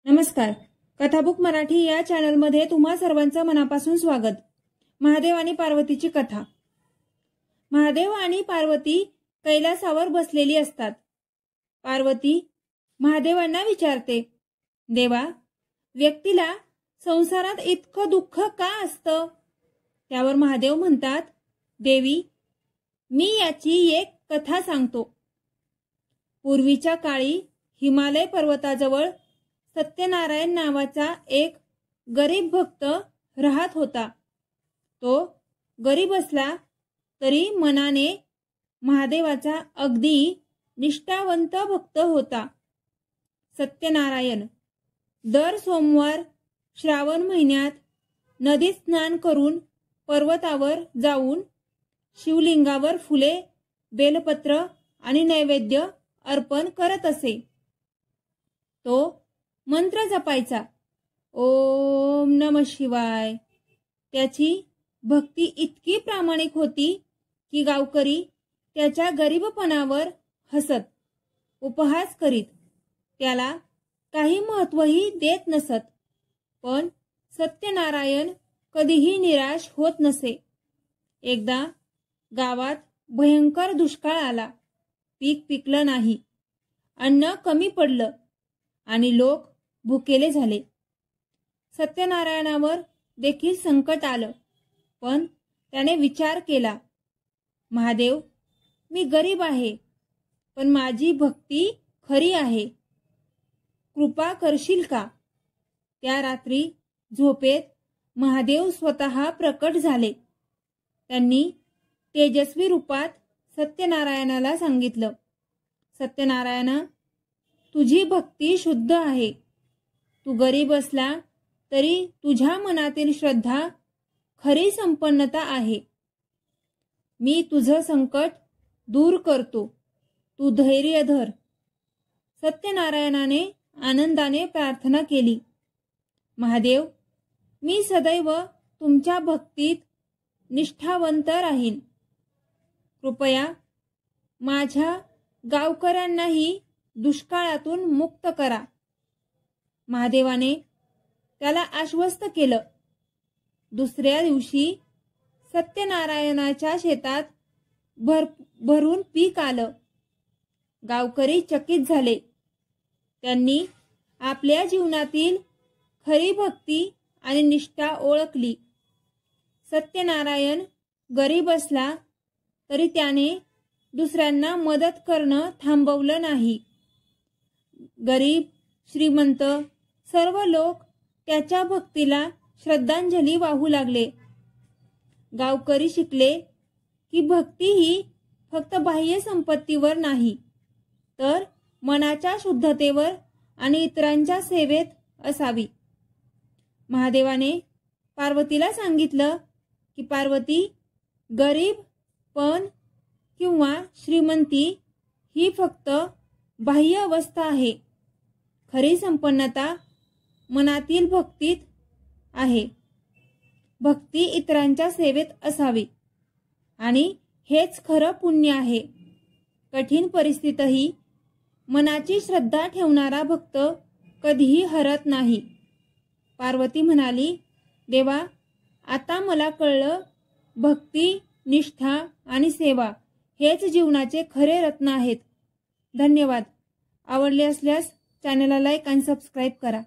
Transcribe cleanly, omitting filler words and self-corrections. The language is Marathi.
नमस्कार. कथाबुक मराठी या चॅनलमध्ये तुम्हा सर्वांचं मनापासून स्वागत. महादेव आणि पार्वतीची कथा. महादेव आणि पार्वती कैलासावर बसलेली असतात. पार्वती महादेवांना विचारते, देवा, व्यक्तीला संसारात इतकं दुःख का असतं? त्यावर महादेव म्हणतात, देवी, मी याची एक कथा सांगतो. पूर्वीच्या काळी हिमालय पर्वताजवळ सत्यनारायण नावाचा एक गरीब भक्त राहत होता. तो गरीब असला तरी मनाने महादेवाचा अगदी निष्ठावंत भक्त होता. सत्यनारायण दर सोमवार श्रावण महिन्यात नदीत स्नान करून पर्वतावर जाऊन शिवलिंगावर फुले, बेलपत्र आणि नैवेद्य अर्पण करत असे. तो मंत्र जपायचा, ओम नमः शिवाय. त्याची भक्ती इतकी प्रामाणिक होती की गावकरी त्याच्या गरीबपणावर हसत, उपहास करीत. त्याला काही महत्त्वही देत नसत. पण सत्यनारायण कधीही निराश होत नसे. एकदा गावात भयंकर दुष्काळ आला. पीक पिकलं नाही, अन्न कमी पडलं आणि लोक भुकेले झाले. सत्यनारायणावर देखील संकट आलं. पण त्याने विचार केला, महादेव, मी गरीब आहे, पण माझी भक्ती खरी आहे. कृपा करशील का? त्या रात्री झोपेत महादेव स्वतः प्रकट झाले. त्यांनी तेजस्वी रूपात सत्यनारायणाला सांगितलं, सत्यनारायण, तुझी भक्ती शुद्ध आहे. तू गरीब असला तरी तुझ्या मनातील श्रद्धा खरी संपन्नता आहे. मी तुझं संकट दूर करतो. तू धैर्य धर. सत्यनारायणाने आनंदाने प्रार्थना केली, महादेव, मी सदैव तुमच्या भक्तीत निष्ठावंत राहीन. कृपया माझ्या गावकऱ्यांनाही दुष्काळातून मुक्त करा. महादेवाने त्याला आश्वस्त केलं. दुसऱ्या दिवशी सत्यनारायणाच्या शेतात भरून पीक आलं. गावकरी चकित झाले. त्यांनी आपल्या जीवनातील खरी भक्ती आणि निष्ठा ओळखली. सत्यनारायण गरीब असला तरी त्याने दुसऱ्यांना मदत करणं थांबवलं नाही. गरीब, श्रीमंत सर्व लोक त्याच्या भक्तीला श्रद्धांजली वाहू लागले. गावकरी शिकले की भक्ती ही फक्त बाह्य संपत्तीवर नाही, तर मनाच्या शुद्धतेवर आणि इतरांच्या सेवेत असावी. महादेवाने पार्वतीला सांगितलं की पार्वती, गरीब पण किंवा श्रीमंती ही फक्त बाह्य अवस्था आहे. खरी संपन्नता मनातील भक्तीत आहे. भक्ती इतरांच्या सेवेत असावी आणि हेच खरं पुण्य आहे. कठीण परिस्थितीतही मनाची श्रद्धा ठेवणारा भक्त कधीही हरत नाही. पार्वती म्हणाली, देवा, आता मला कळलं, भक्ती, निष्ठा आणि सेवा हेच जीवनाचे खरे रत्न आहेत. धन्यवाद. आवडले असल्यास चॅनलला लाईक आणि सबस्क्राईब करा.